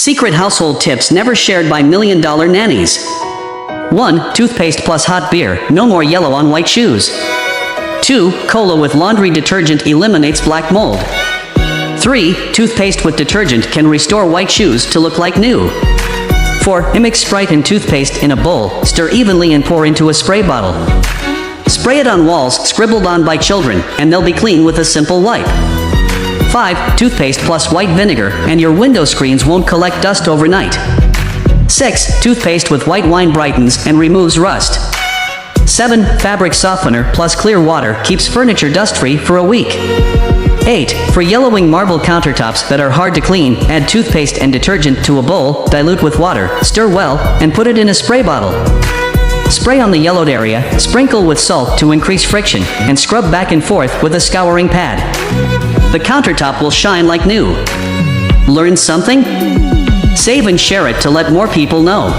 Secret household tips never shared by million-dollar nannies. 1. Toothpaste plus hot beer, no more yellow on white shoes. 2. Cola with laundry detergent eliminates black mold. 3. Toothpaste with detergent can restore white shoes to look like new. 4. Mix Sprite and toothpaste in a bowl, stir evenly and pour into a spray bottle. Spray it on walls scribbled on by children, and they'll be clean with a simple wipe. 5. Toothpaste plus white vinegar, and your window screens won't collect dust overnight. 6. Toothpaste with white wine brightens and removes rust. 7. Fabric softener plus clear water keeps furniture dust-free for a week. 8. For yellowing marble countertops that are hard to clean, add toothpaste and detergent to a bowl, dilute with water, stir well, and put it in a spray bottle. Spray on the yellowed area, sprinkle with salt to increase friction, and scrub back and forth with a scouring pad. The countertop will shine like new. Learn something? Save and share it to let more people know.